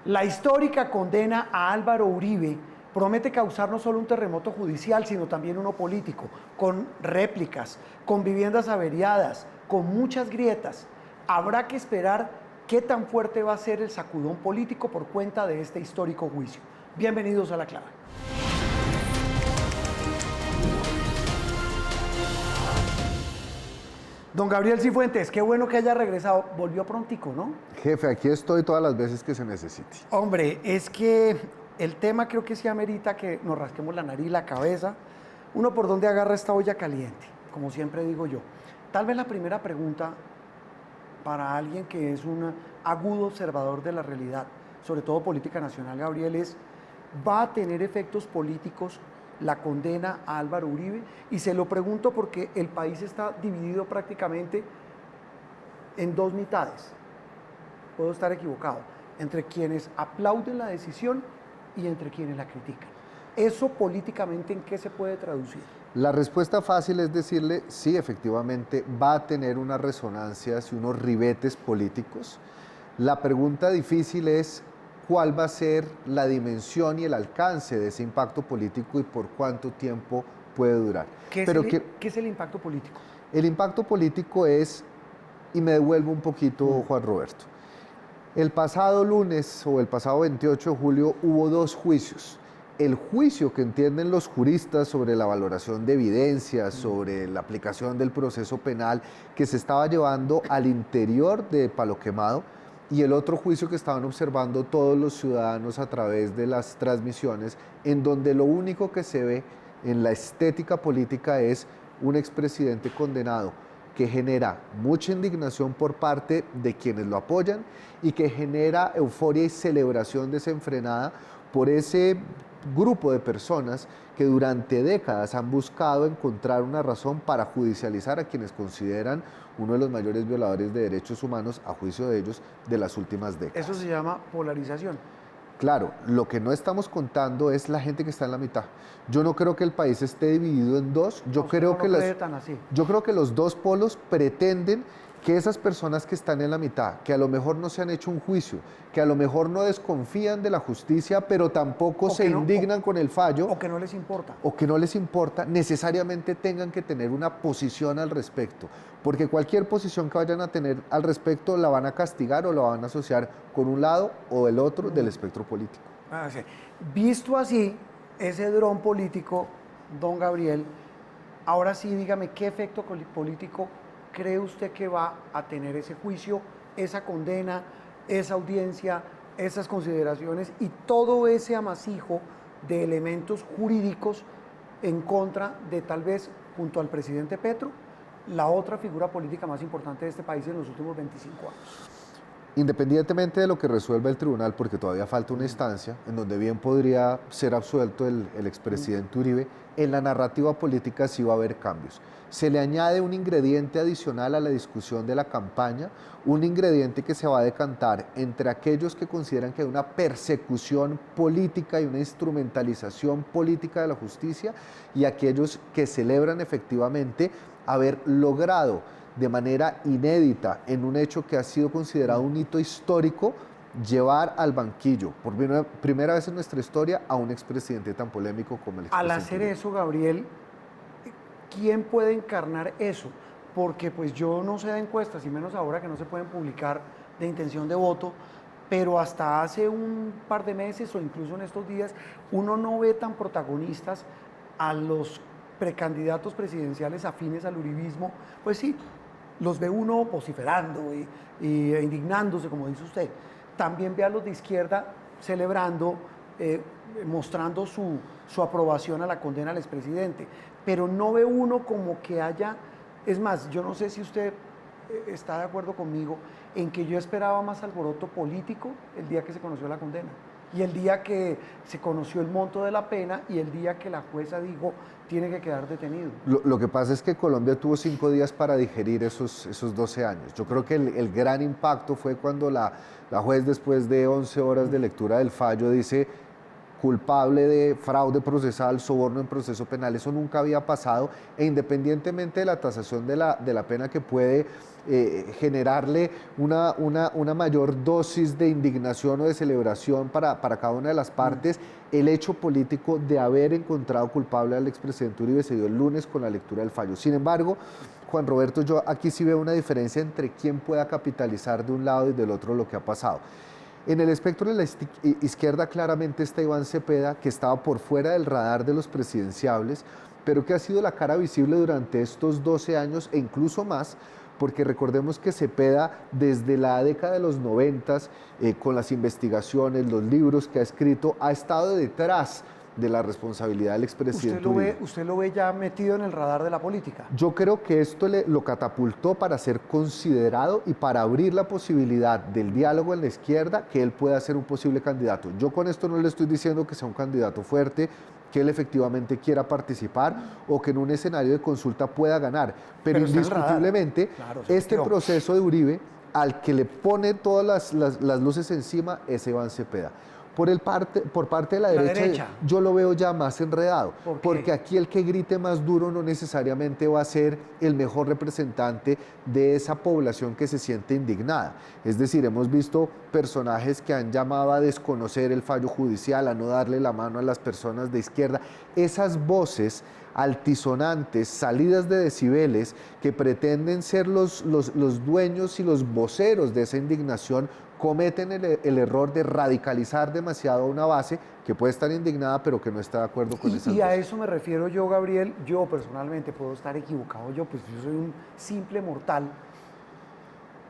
La histórica condena a Álvaro Uribe promete causar no solo un terremoto judicial, sino también uno político, con réplicas, con viviendas averiadas, con muchas grietas. Habrá que esperar qué tan fuerte va a ser el sacudón político por cuenta de este histórico juicio. Bienvenidos a La Clave. Don Gabriel Cifuentes, qué bueno que haya regresado. Volvió prontico, ¿no? Jefe, aquí estoy todas las veces que se necesite. Hombre, es que el tema creo que sí amerita que nos rasquemos la nariz, la cabeza. Uno por dónde agarra esta olla caliente, como siempre digo yo. Tal vez la primera pregunta para alguien que es un agudo observador de la realidad, sobre todo política nacional, Gabriel, es: ¿va a tener efectos políticos la condena a Álvaro Uribe? Y se lo pregunto porque el país está dividido prácticamente en dos mitades. Puedo estar equivocado, entre quienes aplauden la decisión y entre quienes la critican. ¿Eso políticamente en qué se puede traducir? La respuesta fácil es decirle, sí, efectivamente, va a tener unas resonancias y unos ribetes políticos. La pregunta difícil es, ¿cuál va a ser la dimensión y el alcance de ese impacto político y por cuánto tiempo puede durar? ¿Qué es el impacto político? El impacto político es, y me devuelvo un poquito, Juan Roberto, el pasado lunes o el pasado 28 de julio hubo dos juicios. El juicio que entienden los juristas sobre la valoración de evidencias, sobre la aplicación del proceso penal que se estaba llevando al interior de Palo Quemado, y el otro juicio que estaban observando todos los ciudadanos a través de las transmisiones, en donde lo único que se ve en la estética política es un expresidente condenado que genera mucha indignación por parte de quienes lo apoyan y que genera euforia y celebración desenfrenada por ese grupo de personas que durante décadas han buscado encontrar una razón para judicializar a quienes consideran uno de los mayores violadores de derechos humanos, a juicio de ellos, de las últimas décadas. Eso se llama polarización. Claro, lo que no estamos contando es la gente que está en la mitad. Yo no creo que el país esté dividido en dos. Yo creo que los dos polos pretenden que esas personas que están en la mitad, que a lo mejor no se han hecho un juicio, que a lo mejor no desconfían de la justicia, pero tampoco se indignan con el fallo, o que no les importa, necesariamente tengan que tener una posición al respecto, porque cualquier posición que vayan a tener al respecto la van a castigar o la van a asociar con un lado o el otro del espectro político. Sí. Visto así, ese dron político, don Gabriel, ahora sí dígame, ¿qué efecto político cree usted que va a tener ese juicio, esa condena, esa audiencia, esas consideraciones y todo ese amasijo de elementos jurídicos en contra de, tal vez, junto al presidente Petro, la otra figura política más importante de este país en los últimos 25 años? Independientemente de lo que resuelva el tribunal, porque todavía falta una instancia en donde bien podría ser absuelto el expresidente Uribe, en la narrativa política sí va a haber cambios. Se le añade un ingrediente adicional a la discusión de la campaña, un ingrediente que se va a decantar entre aquellos que consideran que hay una persecución política y una instrumentalización política de la justicia y aquellos que celebran efectivamente haber logrado de manera inédita, en un hecho que ha sido considerado un hito histórico, llevar al banquillo, por primera vez en nuestra historia, a un expresidente tan polémico como el expresidente. Al hacer eso, Gabriel, ¿quién puede encarnar eso? Porque pues yo no sé de encuestas, y menos ahora que no se pueden publicar de intención de voto, pero hasta hace un par de meses o incluso en estos días, uno no ve tan protagonistas a los precandidatos presidenciales afines al uribismo. Pues sí, los ve uno vociferando e indignándose, como dice usted. También ve a los de izquierda celebrando, mostrando su aprobación a la condena al expresidente, pero no ve uno como que haya... Es más, yo no sé si usted está de acuerdo conmigo en que yo esperaba más alboroto político el día que se conoció la condena, y el día que se conoció el monto de la pena, y el día que la jueza dijo tiene que quedar detenido. Lo que pasa es que Colombia tuvo 5 días para digerir esos 12 años. Yo creo que el gran impacto fue cuando la juez, después de 11 horas de lectura del fallo, dice: culpable de fraude procesal, soborno en proceso penal. Eso nunca había pasado e independientemente de la tasación de la pena que puede generarle una mayor dosis de indignación o de celebración para cada una de las partes, el hecho político de haber encontrado culpable al expresidente Uribe se dio el lunes con la lectura del fallo. Sin embargo, Juan Roberto, yo aquí sí veo una diferencia entre quién pueda capitalizar de un lado y del otro lo que ha pasado. En el espectro de la izquierda claramente está Iván Cepeda, que estaba por fuera del radar de los presidenciables, pero que ha sido la cara visible durante estos 12 años e incluso más, porque recordemos que Cepeda desde la década de los 90, con las investigaciones, los libros que ha escrito, ha estado detrás de la responsabilidad del expresidente Uribe. ¿Usted lo ve ya metido en el radar de la política? Yo creo que esto lo catapultó para ser considerado y para abrir la posibilidad del diálogo en la izquierda, que él pueda ser un posible candidato. Yo con esto no le estoy diciendo que sea un candidato fuerte, que él efectivamente quiera participar o que en un escenario de consulta pueda ganar, pero indiscutiblemente este proceso de Uribe, al que le pone todas las luces encima, es Iván Cepeda. Por parte de la derecha, yo lo veo ya más enredado, porque aquí el que grite más duro no necesariamente va a ser el mejor representante de esa población que se siente indignada. Es decir, hemos visto personajes que han llamado a desconocer el fallo judicial, a no darle la mano a las personas de izquierda. Esas voces altisonantes, salidas de decibeles, que pretenden ser los dueños y los voceros de esa indignación, cometen el error de radicalizar demasiado a una base que puede estar indignada pero que no está de acuerdo con esas Y a voces. eso me refiero yo, Gabriel. Yo personalmente puedo estar equivocado, yo soy un simple mortal,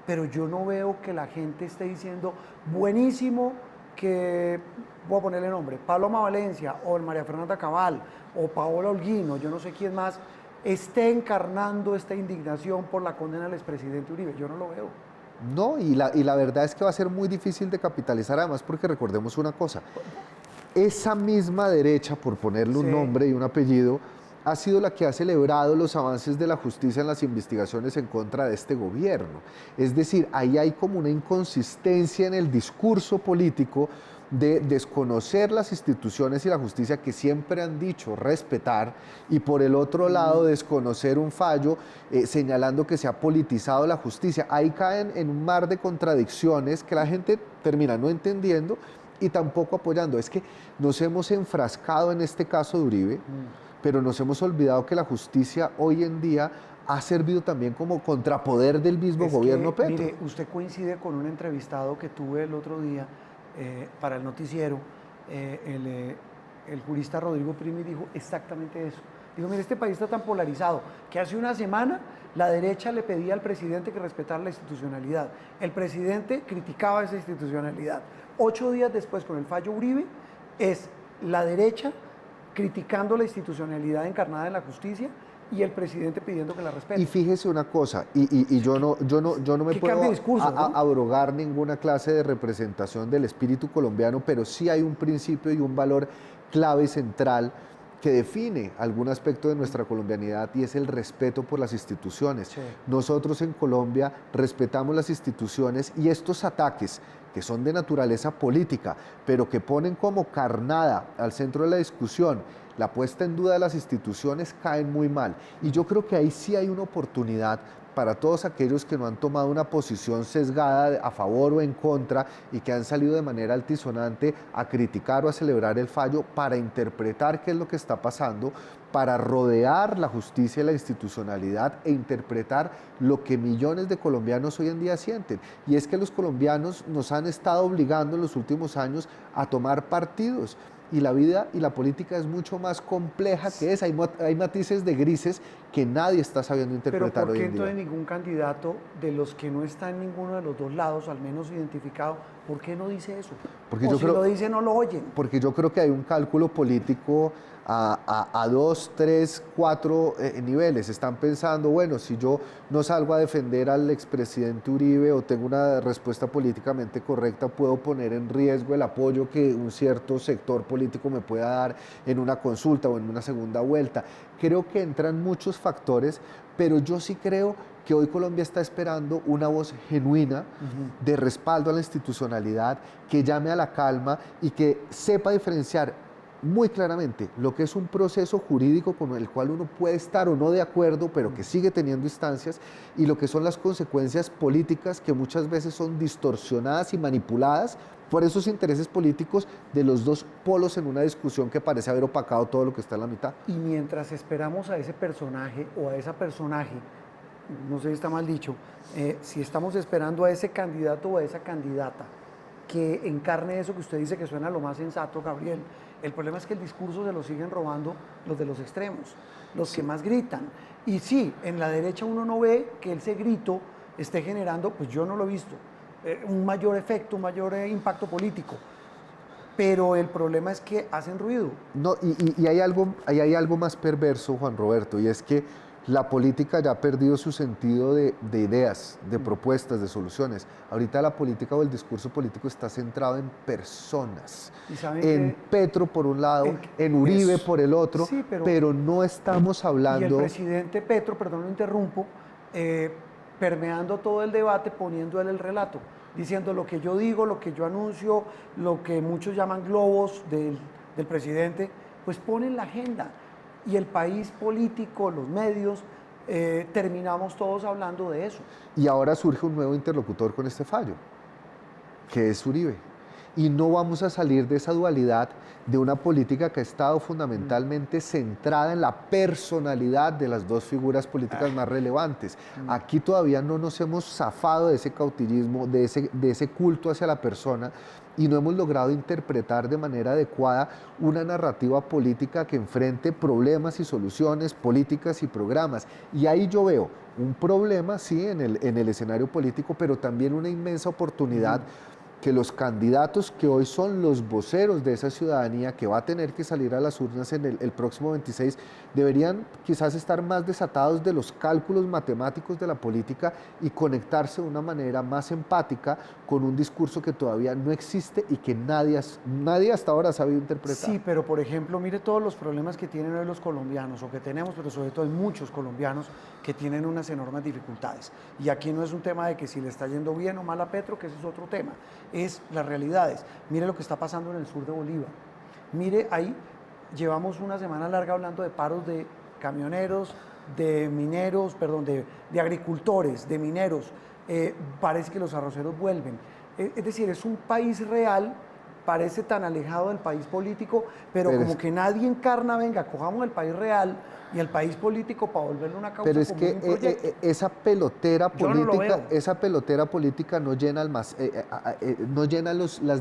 pero yo no veo que la gente esté diciendo buenísimo que, voy a ponerle nombre, Paloma Valencia o María Fernanda Cabal o Paola Holguín o yo no sé quién más esté encarnando esta indignación por la condena al expresidente Uribe. Yo no lo veo. No, y la verdad es que va a ser muy difícil de capitalizar, además porque recordemos una cosa, esa misma derecha, por ponerle un nombre y un apellido, ha sido la que ha celebrado los avances de la justicia en las investigaciones en contra de este gobierno. Es decir, ahí hay como una inconsistencia en el discurso político de desconocer las instituciones y la justicia que siempre han dicho respetar, y por el otro lado desconocer un fallo señalando que se ha politizado la justicia. Ahí caen en un mar de contradicciones que la gente termina no entendiendo y tampoco apoyando. Es que nos hemos enfrascado en este caso de Uribe, pero nos hemos olvidado que la justicia hoy en día ha servido también como contrapoder del mismo gobierno Petro. Mire, usted coincide con un entrevistado que tuve el otro día para el noticiero, el jurista Rodrigo Primi dijo exactamente eso. Dijo, mire, este país está tan polarizado que hace una semana la derecha le pedía al presidente que respetara la institucionalidad. El presidente criticaba esa institucionalidad. 8 días después, con el fallo Uribe, es la derecha criticando la institucionalidad encarnada en la justicia y el presidente pidiendo que la respete. Y fíjese una cosa, y yo no me puedo abrogar ninguna clase de representación del espíritu colombiano, pero sí hay un principio y un valor clave y central que define algún aspecto de nuestra colombianidad, y es el respeto por las instituciones. Sí. Nosotros en Colombia respetamos las instituciones, y estos ataques que son de naturaleza política, pero que ponen como carnada al centro de la discusión la puesta en duda de las instituciones, caen muy mal. Y yo creo que ahí sí hay una oportunidad para todos aquellos que no han tomado una posición sesgada a favor o en contra y que han salido de manera altisonante a criticar o a celebrar el fallo, para interpretar qué es lo que está pasando, para rodear la justicia y la institucionalidad e interpretar lo que millones de colombianos hoy en día sienten. Y es que los colombianos nos han estado obligando en los últimos años a tomar partidos. Y la vida y la política es mucho más compleja que esa. Hay matices de grises que nadie está sabiendo interpretar hoy en día. ¿Pero por qué entonces ningún candidato de los que no está en ninguno de los dos lados, al menos identificado, por qué no dice eso? Porque o si lo dice, no lo oyen. Porque yo creo que hay un cálculo político a 2, 3, 4 niveles. Están pensando, bueno, si yo no salgo a defender al expresidente Uribe o tengo una respuesta políticamente correcta, puedo poner en riesgo el apoyo que un cierto sector político me pueda dar en una consulta o en una segunda vuelta. Creo que entran muchos factores, pero yo sí creo que hoy Colombia está esperando una voz genuina de respaldo a la institucionalidad, que llame a la calma y que sepa diferenciar muy claramente lo que es un proceso jurídico con el cual uno puede estar o no de acuerdo, pero que sigue teniendo instancias, y lo que son las consecuencias políticas que muchas veces son distorsionadas y manipuladas por esos intereses políticos de los dos polos en una discusión que parece haber opacado todo lo que está en la mitad. Y mientras esperamos a ese personaje o a esa personaje, no sé si está mal dicho, si estamos esperando a ese candidato o a esa candidata que encarne eso que usted dice que suena lo más sensato, Gabriel, el problema es que el discurso se lo siguen robando los de los extremos, los que más gritan. Y sí, en la derecha uno no ve que ese grito esté generando, pues yo no lo he visto, un mayor efecto, un mayor impacto político. Pero el problema es que hacen ruido. No, y hay algo más perverso, Juan Roberto, y es que la política ya ha perdido su sentido de ideas, de propuestas, de soluciones. Ahorita la política o el discurso político está centrado en personas, en Petro por un lado, en Uribe por el otro, sí, pero no estamos hablando... Y el presidente Petro, perdón, lo interrumpo, permeando todo el debate, poniendo él el relato, diciendo lo que yo digo, lo que yo anuncio, lo que muchos llaman globos del presidente, pues ponen la agenda. Y el país político, los medios, terminamos todos hablando de eso. Y ahora surge un nuevo interlocutor con este fallo, que es Uribe. Y no vamos a salir de esa dualidad de una política que ha estado fundamentalmente centrada en la personalidad de las dos figuras políticas más relevantes. Aquí todavía no nos hemos zafado de ese cautillismo, de ese culto hacia la persona, y no hemos logrado interpretar de manera adecuada una narrativa política que enfrente problemas y soluciones, políticas y programas. Y ahí yo veo un problema, sí, en el escenario político, pero también una inmensa oportunidad que los candidatos que hoy son los voceros de esa ciudadanía que va a tener que salir a las urnas en el próximo 26, deberían quizás estar más desatados de los cálculos matemáticos de la política y conectarse de una manera más empática con un discurso que todavía no existe y que nadie hasta ahora ha sabido interpretar. Sí, pero por ejemplo, mire todos los problemas que tienen hoy los colombianos, o que tenemos, pero sobre todo hay muchos colombianos que tienen unas enormes dificultades. Y aquí no es un tema de que si le está yendo bien o mal a Petro, que ese es otro tema. Es las realidades. Mire lo que está pasando en el sur de Bolívar. Mire, ahí llevamos una semana larga hablando de paros de camioneros, de mineros, perdón, de agricultores, de mineros. Parece que los arroceros vuelven. Es decir, es un país real, parece tan alejado del país político, pero como que nadie encarna, venga, cojamos el país real y el país político para volverlo una causa. Pero es que esa pelotera política no llena las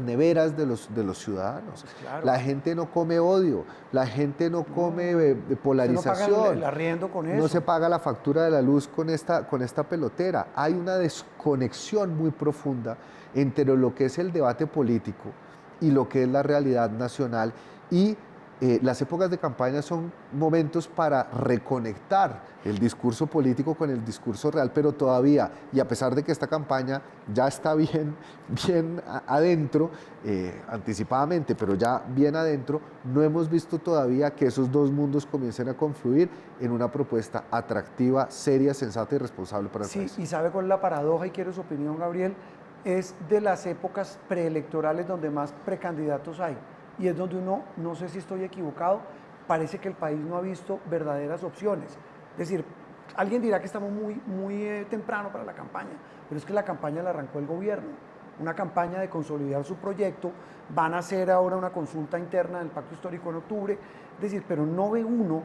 neveras de los ciudadanos. Pues claro. La gente no come odio, la gente no come polarización. No paga el arriendo con eso. No se paga la factura de la luz con esta pelotera. Hay una desconexión muy profunda entre lo que es el debate político y lo que es la realidad nacional, y las épocas de campaña son momentos para reconectar el discurso político con el discurso real, pero todavía, y a pesar de que esta campaña ya está bien adentro, anticipadamente, pero ya bien adentro, no hemos visto todavía que esos dos mundos comiencen a confluir en una propuesta atractiva, seria, sensata y responsable para el país. Sí, y ¿sabe cuál es la paradoja? Y quiero su opinión, Gabriel. Es de las épocas preelectorales donde más precandidatos hay, y es donde uno, no sé si estoy equivocado, parece que el país no ha visto verdaderas opciones. Es decir, alguien dirá que estamos muy temprano para la campaña, pero es que la campaña la arrancó el gobierno, una campaña de consolidar su proyecto. Van a hacer ahora una consulta interna del Pacto Histórico en octubre, es decir, pero no ve uno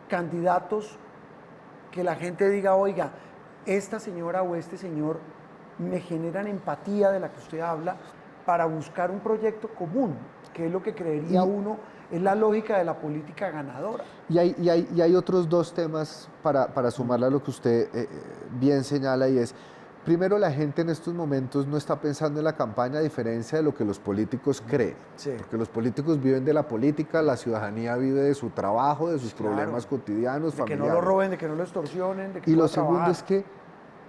candidatos que la gente diga, oiga, esta señora o este señor me generan empatía de la que usted habla para buscar un proyecto común, que es lo que creería uno, es la lógica de la política ganadora. Y hay otros dos temas para sumarle a lo que usted bien señala, y es, primero, la gente en estos momentos no está pensando en la campaña a diferencia de lo que los políticos creen, porque los políticos viven de la política, la ciudadanía vive de su trabajo, de sus problemas cotidianos, familiares. Que no lo roben, de que no lo extorsionen, de que y lo segundo es que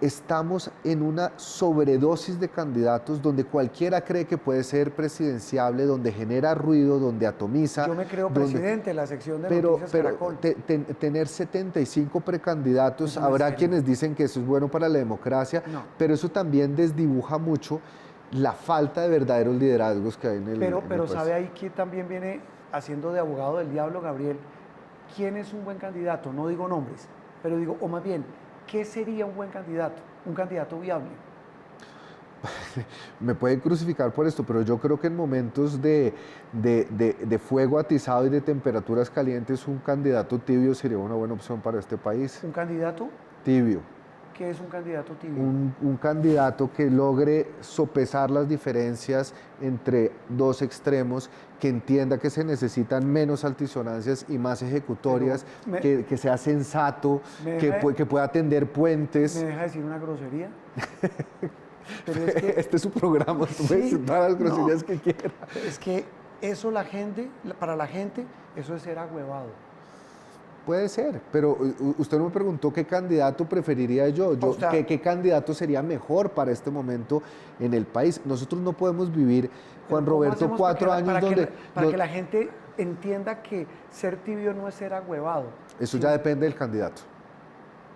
estamos en una sobredosis de candidatos donde cualquiera cree que puede ser presidenciable, donde genera ruido, donde atomiza. Yo me creo presidente, la sección de Pero Noticias Caracol. tener 75 precandidatos, Eso no es habrá serio. quienes dicen que eso es bueno para la democracia, No. pero eso también desdibuja mucho la falta de verdaderos liderazgos que hay en el Pero país. sabe ahí que también viene haciendo de abogado del diablo, Gabriel. ¿Quién es un buen candidato? No digo nombres, pero digo, o más bien, ¿qué sería un buen candidato? Un candidato viable. Me pueden crucificar por esto, pero yo creo que en momentos de fuego atizado y de temperaturas calientes, un candidato tibio sería una buena opción para este país. ¿Un candidato? Tibio. ¿Qué es un candidato tibio? Un candidato que logre sopesar las diferencias entre dos extremos, que entienda que se necesitan menos altisonancias y más ejecutorias, que sea sensato, que pueda tender puentes. ¿Me deja decir una grosería? Pero es que, este es su programa, tú puedes decir todas las groserías que quieras. es que eso para la gente, eso es ser agüevado. Puede ser, pero usted me preguntó qué candidato preferiría yo. ¿Qué candidato sería mejor para este momento en el país? Nosotros no podemos vivir, Juan Roberto, 4 años para que la gente entienda que ser tibio no es ser agüevado. Eso ya depende del candidato.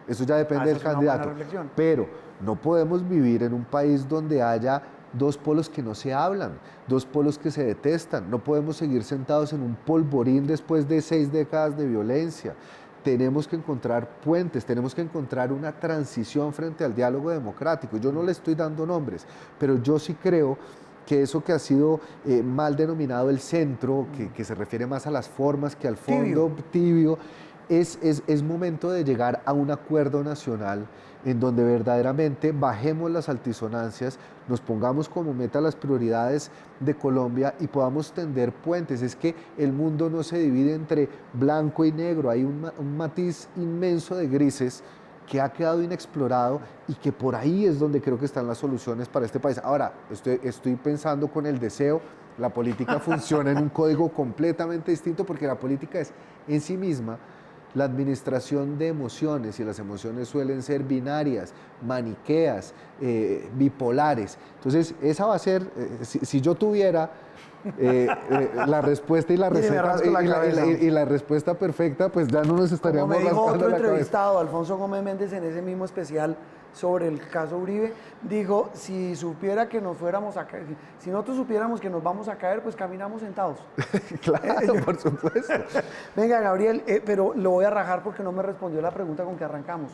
Eso ya depende del esa es una candidato. buena reflexión. Pero no podemos vivir en un país donde haya dos polos que no se hablan, dos polos que se detestan. No podemos seguir sentados en un polvorín después de 6 décadas de violencia. Tenemos que encontrar puentes, tenemos que encontrar una transición frente al diálogo democrático. Yo no le estoy dando nombres, pero yo sí creo que eso que ha sido mal denominado el centro, que se refiere más a las formas que al fondo tibio, es momento de llegar a un acuerdo nacional en donde verdaderamente bajemos las altisonancias, nos pongamos como meta las prioridades de Colombia y podamos tender puentes. Es que el mundo no se divide entre blanco y negro, hay un matiz inmenso de grises que ha quedado inexplorado y que por ahí es donde creo que están las soluciones para este país. Ahora, estoy pensando con el deseo, la política funciona en un código completamente distinto porque la política es en sí misma la administración de emociones y las emociones suelen ser binarias, maniqueas, bipolares. Entonces, esa va a ser, si yo tuviera la respuesta y la receta y la respuesta perfecta, pues ya no nos estaríamos rascando la cabeza. Como me dijo otro entrevistado, cabeza. Alfonso Gómez Méndez, en ese mismo especial sobre el caso Uribe, dijo, si supiera que nos fuéramos a caer, si nosotros supiéramos que nos vamos a caer, pues caminamos sentados. Claro, por supuesto. Venga, Gabriel, pero lo voy a rajar porque no me respondió la pregunta con que arrancamos.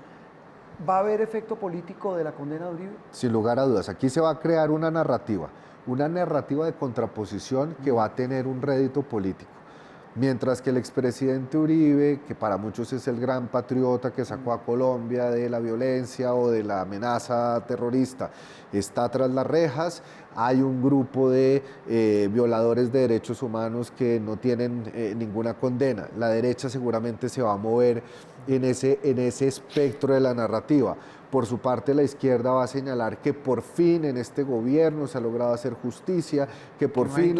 ¿Va a haber efecto político de la condena de Uribe? Sin lugar a dudas. Aquí se va a crear una narrativa de contraposición que va a tener un rédito político. Mientras que el expresidente Uribe, que para muchos es el gran patriota que sacó a Colombia de la violencia o de la amenaza terrorista, está tras las rejas, hay un grupo de violadores de derechos humanos que no tienen ninguna condena. La derecha seguramente se va a mover en ese espectro de la narrativa. Por su parte, la izquierda va a señalar que por fin en este gobierno se ha logrado hacer justicia, que por fin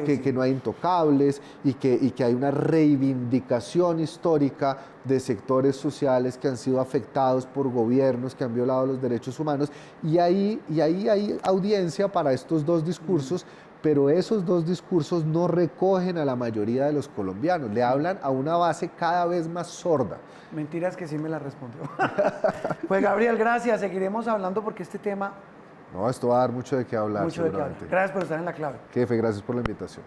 que no hay intocables y que hay una reivindicación histórica de sectores sociales que han sido afectados por gobiernos que han violado los derechos humanos. Y ahí hay audiencia para estos dos discursos, pero esos dos discursos no recogen a la mayoría de los colombianos, le hablan a una base cada vez más sorda. Mentiras que sí me la respondió. Pues Gabriel, gracias, seguiremos hablando porque este tema... No, esto va a dar mucho de qué hablar. Mucho de qué hablar. Gracias por estar en La Clave. Jefe, gracias por la invitación.